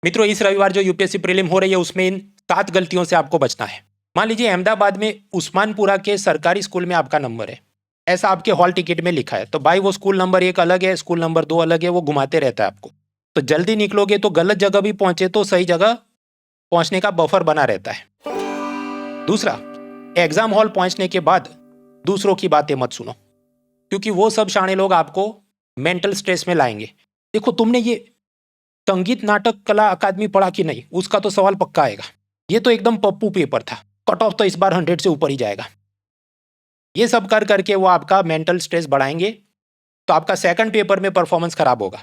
मित्रों, इस रविवार जो यूपीएससी प्रीलिम हो रही है उसमें इन 7 गलतियों से आपको बचना है। मान लीजिए अहमदाबाद में उस्मानपुरा के सरकारी स्कूल में आपका नंबर है, ऐसा आपके हॉल टिकट में लिखा है, तो भाई वो स्कूल नंबर 1 अलग है, स्कूल नंबर 2 अलग है, वो घुमाते रहता है आपको। तो जल्दी निकलोगे तो गलत जगह भी पहुंचे तो सही जगह पहुंचने का बफर बना रहता है। दूसरा, एग्जाम हॉल पहुंचने के बाद दूसरों की बातें मत सुनो, क्योंकि वो सब शाणे लोग आपको मेंटल स्ट्रेस में लाएंगे। देखो, तुमने ये संगीत नाटक कला अकादमी पढ़ा कि नहीं, उसका तो सवाल पक्का आएगा। ये तो एकदम पप्पू पेपर था, कट ऑफ तो इस बार 100 से ऊपर ही जाएगा। ये सब कर करके वो आपका मेंटल स्ट्रेस बढ़ाएंगे, तो आपका सेकंड पेपर में परफॉर्मेंस खराब होगा।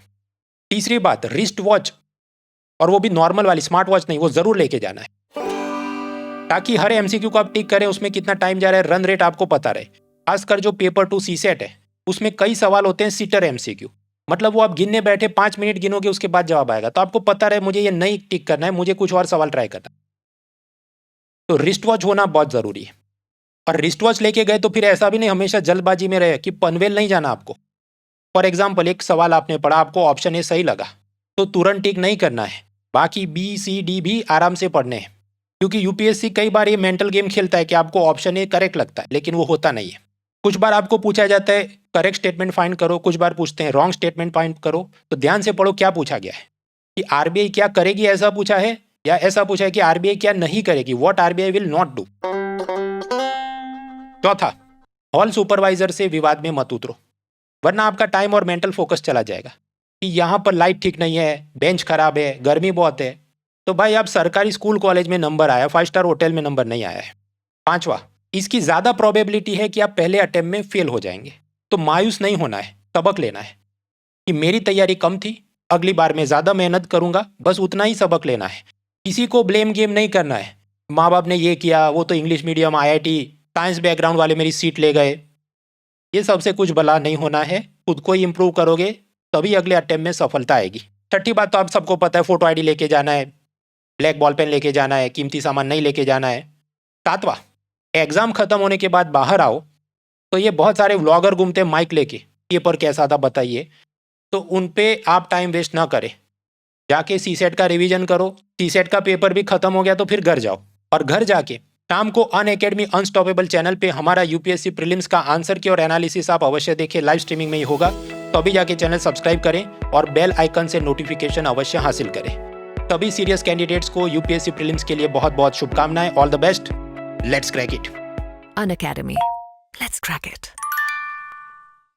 तीसरी बात, रिस्ट वॉच, और वो भी नॉर्मल वाली, स्मार्ट वॉच नहीं, वो जरूर लेके जाना है, ताकि हर एमसीक्यू को आप टिक करें, उसमें कितना टाइम जा रहा है, रन रेट आपको पता रहे। खासकर जो पेपर 2 सीसेट है उसमें कई सवाल होते हैं सिटर एमसीक्यू, मतलब वो आप गिनने बैठे 5 मिनट गिनोगे, उसके बाद जवाब आएगा, तो आपको पता रहे मुझे ये नहीं टिक करना है, मुझे कुछ और सवाल ट्राई करना। तो रिस्ट वॉच होना बहुत जरूरी है। और रिस्ट वॉच लेके गए तो फिर ऐसा भी नहीं हमेशा जल्दबाजी में रहे कि पनवेल नहीं जाना आपको। फॉर एग्जाम्पल, एक सवाल आपने पढ़ा, आपको ऑप्शन ए सही लगा, तो तुरंत टिक नहीं करना है, बाकी बी सी डी भी आराम से पढ़ने हैं, क्योंकि यूपीएससी कई बार ये मेंटल गेम खेलता है कि आपको ऑप्शन ए करेक्ट लगता है, लेकिन वो होता नहीं है। कुछ बार आपको पूछा जाता है करेक्ट स्टेटमेंट फाइंड करो, कुछ बार पूछते हैं रॉन्ग स्टेटमेंट फाइंड करो, तो ध्यान से पढ़ो क्या पूछा गया है, कि आरबीआई क्या करेगी ऐसा पूछा है, या ऐसा पूछा है कि आरबीआई क्या नहीं करेगी, what RBI will not do. चौथा, हॉल सुपरवाइजर से विवाद में मत उतरो, वरना आपका टाइम और मेंटल फोकस चला जाएगा कि यहाँ पर लाइट ठीक नहीं है, बेंच खराब है, गर्मी बहुत है। तो भाई, आप सरकारी स्कूल कॉलेज में नंबर आया, 5 स्टार होटल में नंबर नहीं आया है। पांचवा, इसकी ज्यादा प्रोबेबिलिटी है कि आप पहले अटेम्प्ट में फेल हो जाएंगे, तो मायूस नहीं होना है, सबक लेना है कि मेरी तैयारी कम थी, अगली बार मैं ज्यादा मेहनत करूंगा, बस उतना ही सबक लेना है। किसी को ब्लेम गेम नहीं करना है, माँ बाप ने ये किया, वो तो English medium IIT science background वाले मेरी सीट ले गए, ये सबसे कुछ भला नहीं होना है। खुद को ही इंप्रूव करोगे तभी अगले अटेम्प्ट में सफलता आएगी। छठी बात तो आप सबको पता है, फोटो आईडी लेके जाना है, ब्लैक बॉल पेन लेके जाना है, कीमती सामान नहीं लेके जाना है। सातवां, एग्जाम खत्म होने के बाद बाहर आओ तो ये बहुत सारे व्लॉगर घूमते हैं माइक लेके, पेपर कैसा था बताइए, तो उन पे आप टाइम वेस्ट ना करें, जाके सीसेट का रिवीजन करो। सीसेट का पेपर भी खत्म हो गया तो फिर घर जाओ, और घर जाके शाम को अनअकैडमी अनस्टॉपेबल चैनल पे हमारा यूपीएससी प्रीलिम्स का आंसर की और एनालिसिस आप अवश्य देखें, लाइव स्ट्रीमिंग में ही होगा। तो अभी जाके चैनल सब्सक्राइब करें और बेल आइकन से नोटिफिकेशन अवश्य हासिल करें। सभी सीरियस कैंडिडेट्स को यूपीएससी प्रीलिम्स के लिए बहुत बहुत शुभकामनाएं। All the best, let's crack it. Unacademy. Let's crack it.